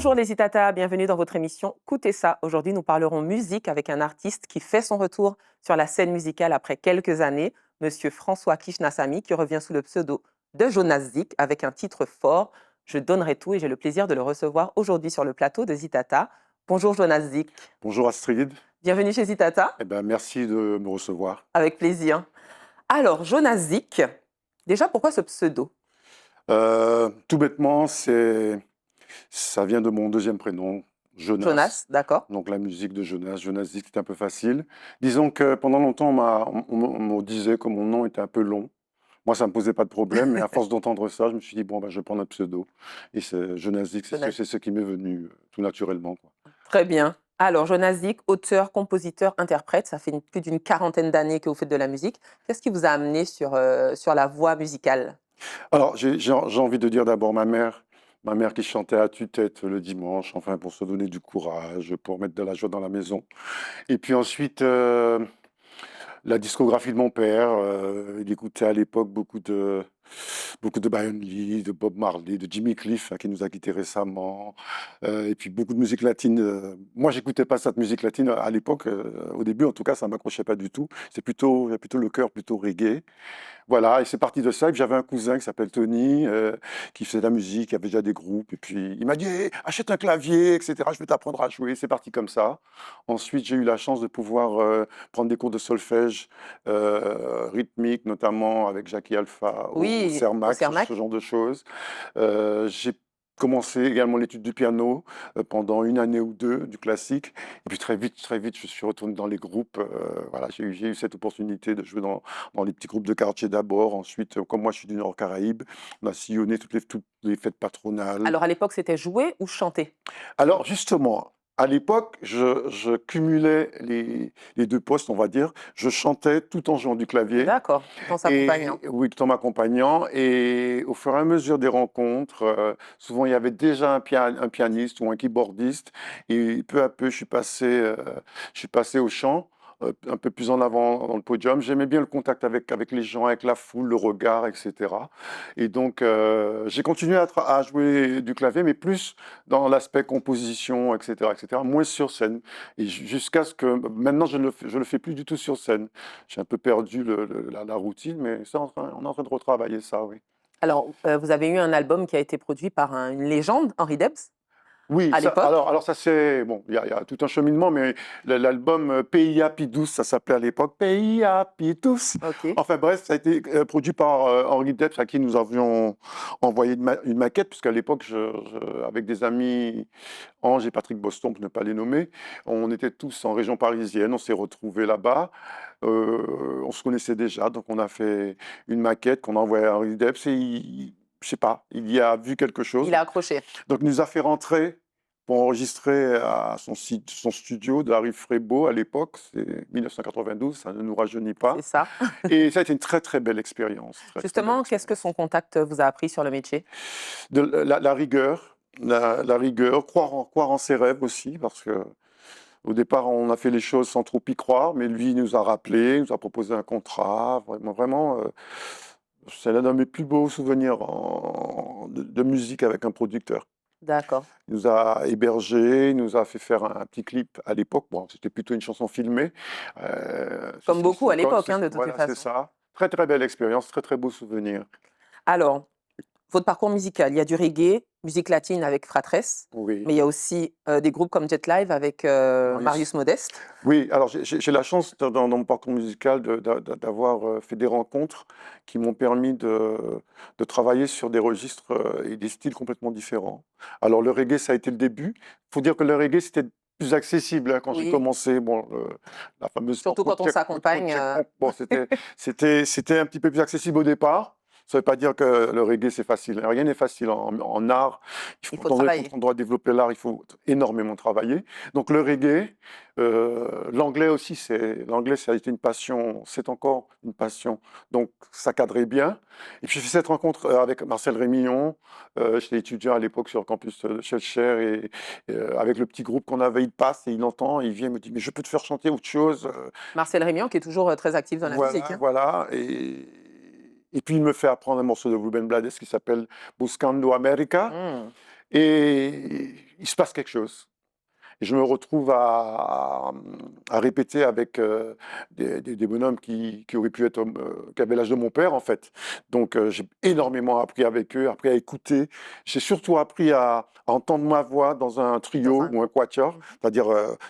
Bonjour les Itata, bienvenue dans votre émission Coutez ça. Aujourd'hui, nous parlerons musique avec un artiste qui fait son retour sur la scène musicale après quelques années, Monsieur François Kishnasamy, qui revient sous le pseudo de Jonas Zik avec un titre fort, Je donnerai tout, et j'ai le plaisir de le recevoir aujourd'hui sur le plateau de Zitata. Bonjour Jonas Zik, Bonjour Astrid, bienvenue chez Zitata, merci de me recevoir. avec plaisir. Alors, Jonas Zik, déjà pourquoi ce pseudo? Tout bêtement, ça vient de mon deuxième prénom, Jonas. Jonas, d'accord. Donc la musique de Jonas, Jonas dit que c'est un peu facile. Disons que pendant longtemps, on me disait que mon nom était un peu long. Moi, ça ne me posait pas de problème, mais à force d'entendre ça, je me suis dit, bon, je vais prendre un pseudo. Et c'est Jonas Zik, Jonas. c'est ce qui m'est venu tout naturellement, quoi. Très bien. Alors, Jonas Zik, auteur, compositeur, interprète, ça fait plus d'une quarantaine d'années que vous faites de la musique. Qu'est-ce qui vous a amené sur la voie musicale? Alors, j'ai envie de dire d'abord ma mère qui chantait à tue-tête le dimanche, enfin, pour se donner du courage, pour mettre de la joie dans la maison. Et puis ensuite, la discographie de mon père, il écoutait à l'époque beaucoup de Brian Lee, de Bob Marley, de Jimmy Cliff, hein, qui nous a quittés récemment, et puis beaucoup de musique latine. Moi, j'écoutais pas cette musique latine à l'époque, au début en tout cas, ça m'accrochait pas du tout. J'avais plutôt le cœur plutôt reggae. Voilà, et c'est parti de ça. Et puis j'avais un cousin qui s'appelle Tony, qui faisait de la musique, qui avait déjà des groupes. Et puis il m'a dit, hey, achète un clavier, etc. Je vais t'apprendre à jouer. C'est parti comme ça. Ensuite, j'ai eu la chance de pouvoir prendre des cours de solfège rythmique, notamment avec Jackie Alpha au Oui, au Cermac, ce Cernac. genre de choses. J'ai commencé également l'étude du piano pendant une année ou deux, du classique. Et puis très vite, je suis retourné dans les groupes. Voilà, j'ai eu cette opportunité de jouer dans les petits groupes de quartier d'abord. Ensuite, comme moi, je suis du Nord Caraïbe, on a sillonné toutes les fêtes patronales. Alors, à l'époque, c'était jouer ou chanter? Alors, justement, à l'époque, je cumulais les deux postes, on va dire. Je chantais tout en jouant du clavier. D'accord, tout en s'accompagnant. Et oui, tout en m'accompagnant. Et au fur et à mesure des rencontres, souvent il y avait déjà un pianiste ou un keyboardiste. Et peu à peu, je suis passé au chant, un peu plus en avant dans le podium. J'aimais bien le contact avec les gens, avec la foule, le regard, etc. Et donc, j'ai continué à jouer du clavier, mais plus dans l'aspect composition, etc., etc., moins sur scène. Et jusqu'à ce que maintenant, je le fais plus du tout sur scène. J'ai un peu perdu la routine, mais ça, on est en train de retravailler ça, oui. Alors, vous avez eu un album qui a été produit par une légende, Henri Debs, Oui, à l'époque. alors ça c'est bon, il y a tout un cheminement, mais l'album Pays Happy 12, ça s'appelait à l'époque Pays Happy 12. OK. Enfin bref, ça a été produit par Henri Debs, à qui nous avions envoyé une maquette, puisqu'à l'époque, avec des amis, Ange et Patrick Boston, pour ne pas les nommer, on était tous en région parisienne, on s'est retrouvés là-bas, on se connaissait déjà, donc on a fait une maquette qu'on a envoyée à Henri Debs, et je sais pas, il y a vu quelque Il chose. a accroché, Donc, il nous a fait rentrer pour enregistrer à son studio de la rue Frébeau à l'époque, c'est 1992, ça ne nous rajeunit c'est pas. ça. Et ça a été une très très belle expérience, très très belle Justement, qu'est-ce que son expérience. contact vous a appris sur le métier? La rigueur, la rigueur, croire en ses rêves aussi, parce que au départ on a fait les choses sans trop y croire, mais lui il nous a rappelé, il nous a proposé un contrat, vraiment, c'est l'un de mes plus beaux souvenirs de musique avec un producteur. D'accord. Il nous a hébergés, il nous a fait faire un petit clip à l'époque. Bon, c'était plutôt une chanson filmée. Comme beaucoup à l'époque, hein, de toutes les Voilà, c'est façons. ça. Très très belle expérience, très très beau souvenir. Alors, votre parcours musical, il y a du reggae, musique latine avec Fratress, Oui, mais il y a aussi, des groupes comme Jet Live avec, Marius Marius. Modeste. Oui, alors j'ai la chance dans mon parcours musical d'avoir fait des rencontres qui m'ont permis de travailler sur des registres et des styles complètement différents. Alors le reggae, ça a été le début. Il faut dire que le reggae, c'était plus accessible, hein, quand j'ai Oui, commencé. Bon, la fameuse surtout quand on s'accompagne, bon, c'était un petit peu plus accessible au départ. Ça ne veut pas dire que le reggae, c'est facile. Rien n'est facile en art. il faut Quand travailler. on doit développer l'art, il faut énormément travailler. Donc le reggae, l'anglais aussi, l'anglais, ça a été une passion, c'est encore une passion. Donc ça cadrait bien. Et puis j'ai fait cette rencontre avec Marcel Rémillon. J'étais étudiant à l'époque sur le campus de Schellcher, et avec le petit groupe qu'on avait, il passe et il entend, il vient, il me dit, mais je peux te faire chanter autre chose. Marcel Rémian qui est toujours, très actif dans la musique, Voilà, hein. voilà. Et puis il me fait apprendre un morceau de Ruben Blades qui s'appelle Buscando America. Mmh. Et il se passe quelque chose. Et je me retrouve à répéter avec des bonhommes qui auraient pu être, qui avaient l'âge de mon père, en fait. Donc, j'ai énormément appris avec eux, appris à écouter. J'ai surtout appris à entendre ma voix dans un Dans trio un ou un groupe. quatuor. Mhm. C'est-à-dire,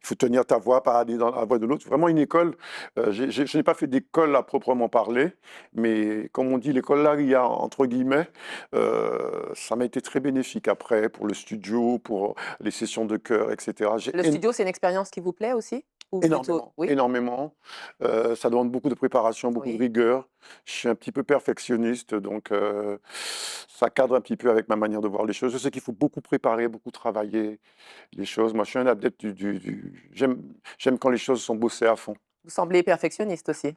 il faut tenir ta voix, pas aller dans la voix de l'autre. Vraiment une école. Je n'ai pas fait d'école à proprement parler, mais comme on dit, l'école Laria, entre guillemets, ça m'a été très bénéfique après pour le studio, pour les sessions de chœur, etc. Le studio, c'est une expérience qui vous plaît aussi? Ou plutôt, Énormément, oui? énormément. Ça demande beaucoup de préparation, beaucoup de Oui. rigueur. Je suis un petit peu perfectionniste, donc ça cadre un petit peu avec ma manière de voir les choses. Je sais qu'il faut beaucoup préparer, beaucoup travailler les choses. Moi, je suis un adepte J'aime quand les choses sont bossées à fond. Vous semblez perfectionniste aussi.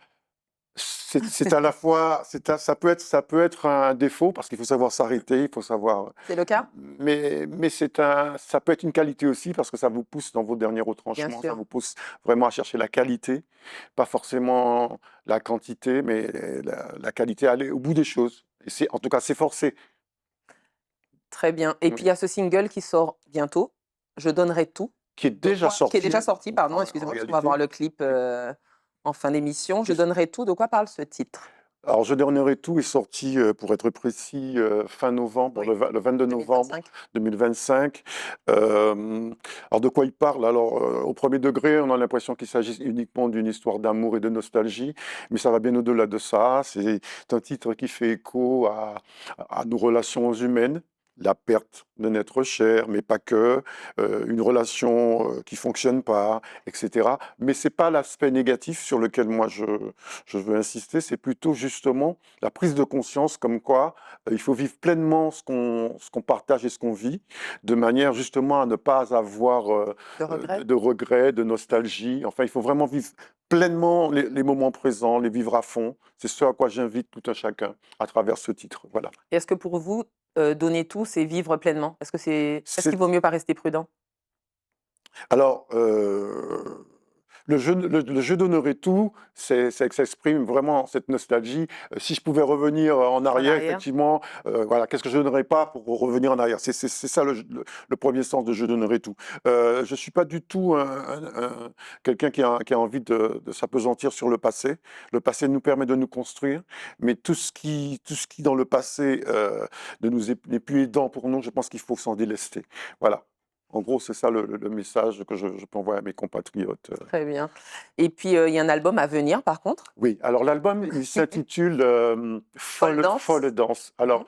C'est à la fois, ça peut être un défaut parce qu'il faut savoir s'arrêter, il faut savoir. C'est le cas? Mais ça peut être une qualité aussi parce que ça vous pousse dans vos derniers Bien retranchements, ça sûr. vous pousse vraiment à chercher la qualité, pas forcément la quantité, mais la qualité, aller au bout des choses. Et en tout cas, s'efforcer. Très bien. Et puis, il Oui. y a ce single qui sort bientôt, Je donnerai tout. Qui est déjà Qui est déjà sorti sorti, pardon, en excusez-moi, parce qu'on va réalité. voir le clip en fin d'émission. Je Oui. donnerai tout. De quoi parle ce titre? Alors, Je donnerai tout est sorti, pour être précis, fin novembre, Oui, le 22 novembre 2025. 2025. Alors, de quoi il parle? Alors, au premier degré, on a l'impression qu'il s'agit uniquement d'une histoire d'amour et de nostalgie, mais ça va bien au-delà de ça. C'est un titre qui fait écho à nos relations humaines. La perte d'un être cher, mais pas que, une relation qui fonctionne pas, etc. Mais c'est pas l'aspect négatif sur lequel moi je veux insister, c'est plutôt justement la prise de conscience comme quoi il faut vivre pleinement ce qu'on partage et ce qu'on vit, de manière justement à ne pas avoir De regret? de regrets, de nostalgie. Enfin, il faut vraiment vivre pleinement les moments présents, les vivre à fond. C'est ce à quoi j'invite tout un chacun à travers ce titre. Voilà. Et est-ce que pour vous, donner tout, c'est vivre pleinement? Est-ce qu'il vaut C'est mieux pas rester prudent? Alors, le jeu donnerait tout, ça s'exprime vraiment cette nostalgie. Si je pouvais revenir en En arrière, arrière? effectivement, voilà, qu'est-ce que je donnerais pas pour revenir en arrière? C'est ça le premier sens de je donnerais tout. Je suis pas du tout quelqu'un qui a envie de s'apesantir sur le passé. Le passé nous permet de nous construire, mais tout ce qui dans le passé n'est plus aidant pour nous, je pense qu'il faut s'en délester. Voilà. En gros, c'est ça le message que je peux envoyer à mes compatriotes. Très bien. Et puis, il y a un album à venir, par contre? Oui, alors l'album, il s'intitule Pole Folle Dance? danse. Mmh. Alors,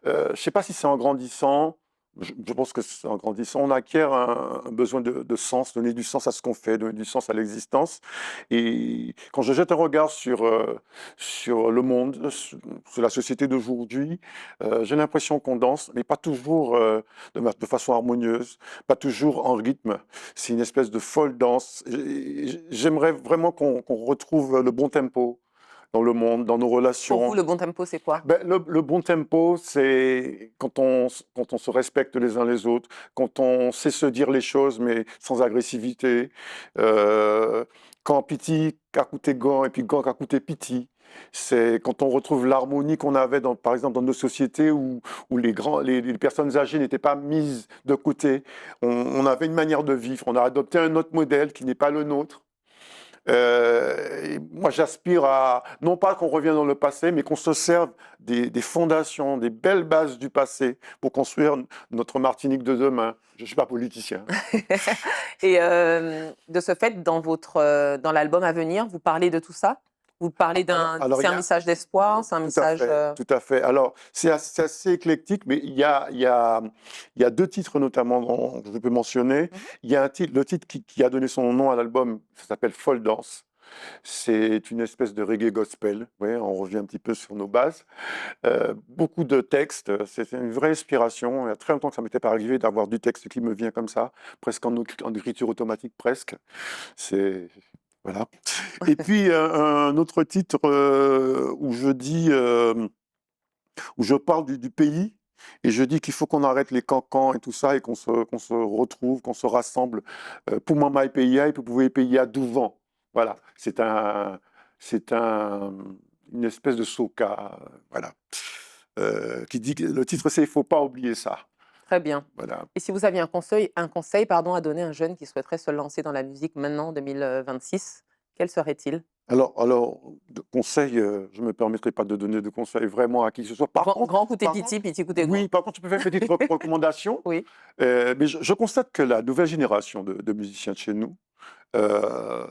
je ne sais pas si c'est en grandissant, je pense que c'est en grandissant, on acquiert un besoin de sens, donner du sens à ce qu'on fait, donner du sens à l'existence. Et quand je jette un regard sur le monde, sur la société d'aujourd'hui, j'ai l'impression qu'on danse, mais pas toujours de façon harmonieuse, pas toujours en rythme. C'est une espèce de folle danse. J'aimerais vraiment qu'on retrouve le bon tempo dans le monde, dans nos Pour vous, relations. le bon tempo, c'est quoi? Ben, le bon tempo, c'est quand on se respecte les uns les autres, quand on sait se dire les choses, mais sans agressivité. Euh, Quand piti, kakouté gant, et puis gant, kakouté piti. C'est quand on retrouve l'harmonie qu'on avait, par exemple, dans nos sociétés où les personnes âgées n'étaient pas mises de côté. On avait une manière de vivre. On a adopté un autre modèle qui n'est pas le nôtre. Et moi, j'aspire à, non pas qu'on revienne dans le passé, mais qu'on se serve des fondations, des belles bases du passé pour construire notre Martinique de demain. Je ne suis pas politicien. Et de ce fait, dans l'album à venir, vous parlez de tout ça? Vous parlez Alors, c'est il y un a, message d'espoir? C'est un tout à message, fait, tout à fait. Alors, c'est assez éclectique, mais il y a deux titres notamment que je peux mentionner. Mmh. Il y a le titre qui a donné son nom à l'album, ça s'appelle Folle Danse. C'est une espèce de reggae gospel. Ouais, on revient un petit peu sur nos bases. Beaucoup de textes, c'est une vraie inspiration. Il y a très longtemps que ça m'était pas arrivé d'avoir du texte qui me vient comme ça, presque en écriture automatique, presque. C'est voilà. Et puis un autre titre où je parle du pays. Et je dis qu'il faut qu'on arrête les cancans et tout ça et qu'on se retrouve, qu'on se rassemble pour Mama et Pays et pour pouvoir payer à Douvent. Voilà, c'est une espèce de soca, voilà, qui dit que le titre c'est il faut pas oublier ça. Très bien. Voilà. Et si vous aviez un conseil pardon, à donner à un jeune qui souhaiterait se lancer dans la musique maintenant, en 2026, quel serait-il? Alors, de conseils, je me permettrai pas de donner de conseils vraiment à qui que ce soit. Grand coup Par titi, contre, petit coup oui, par contre, je peux faire une petite recommandation. Oui, Mais je constate que la nouvelle génération de musiciens de chez nous, euh,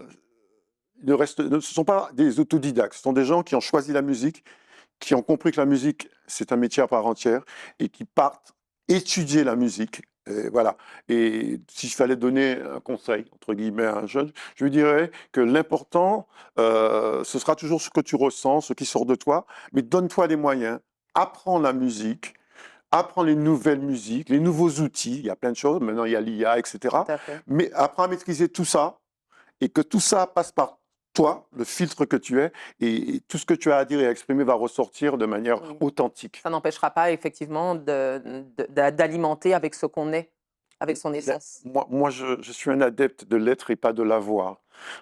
ce sont pas des autodidactes, ce sont des gens qui ont choisi la musique, qui ont compris que la musique, c'est un métier à part entière et qui partent étudier la musique. Et voilà. Et s'il fallait donner un conseil, entre guillemets, à un jeune, je lui dirais que l'important, ce sera toujours ce que tu ressens, ce qui sort de toi, mais donne-toi les moyens, apprends la musique, apprends les nouvelles musiques, les nouveaux outils, il y a plein de choses, maintenant il y a l'IA, tout etc. à fait. Mais apprends à maîtriser tout ça et que tout ça passe par toi, le filtre que tu es, et tout ce que tu as à dire et à exprimer va ressortir de manière Oui. authentique. Ça n'empêchera pas effectivement d'alimenter avec ce qu'on est, avec son essence. Moi je suis un adepte de l'être et pas de l'avoir.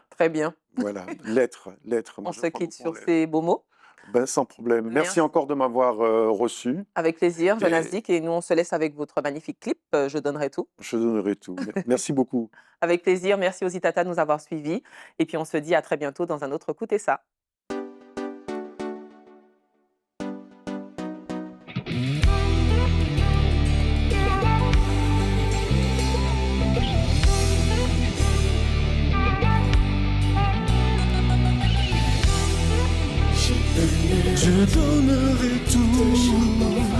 Très bien. Voilà, l'être. Moi, On je se crois quitte beaucoup en sur l'être. ces beaux mots. Ben, sans problème. Merci Merci. encore de m'avoir reçu. Avec plaisir, Jeanne Et Asdic, et nous on se laisse avec votre magnifique clip, Je donnerai tout. je donnerai tout. Merci beaucoup. Avec plaisir, merci aux Itata de nous avoir suivis. Et puis on se dit à très bientôt dans un autre Écoutez ça. Je donnerai tout.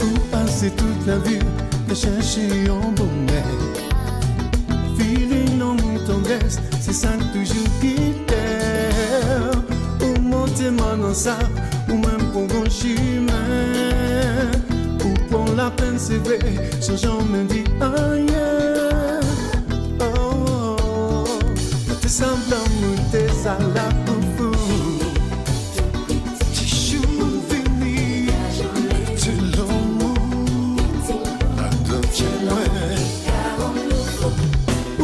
Pour passer toute la vie à chercher un bonheur. Filer dans mon tendresse, c'est ça toujours qui t'aime. Ou monter dans ça, ou même pour un chemin. Ou pour la peine, c'est vrai, sans jamais dire ailleurs. T'es semblant, t'es à la poufou. Tu joues fini, tu l'amour, la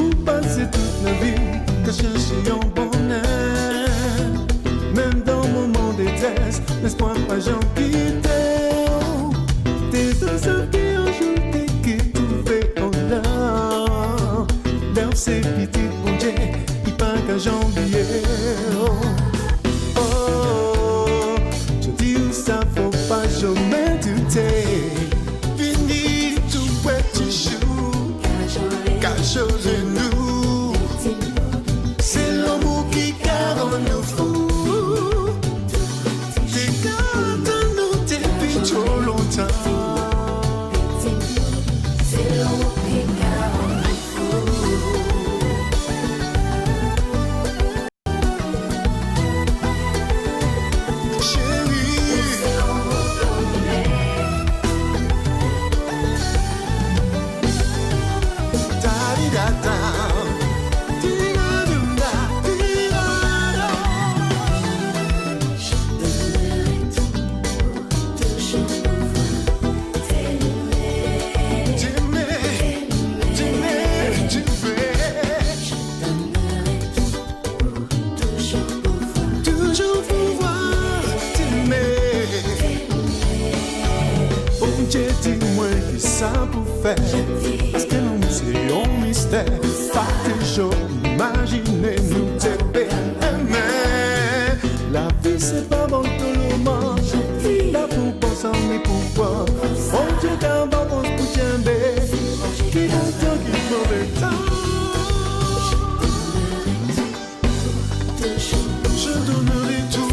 ou passer toute la vie qu'à chercher un bonheur. Même dans le moment de détresse, l'espoir pas j'en quitte. T'es un qui un jour t'es qui tout fait en l'air. L'herbe c'est petit bon Dieu. Qu'un janvier, oh, je dis ça faut pas jamais douter. Fini tout ouais tu joues, cachole nous. C'est l'amour qui rend nous fous. T'es quand nous depuis trop longtemps. C'est l'amour qui rend nous fous. Parce que nous c'est un mystère. Pas toujours imaginer nous t'aimer. La vie c'est pas bon tout le monde. Là pour penser mais pourquoi on Dieu qu'un bon pour se bouger. Qui attend qui mauvais temps. Je donnerai tout.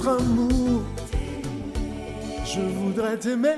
notre amour. Je voudrais t'aimer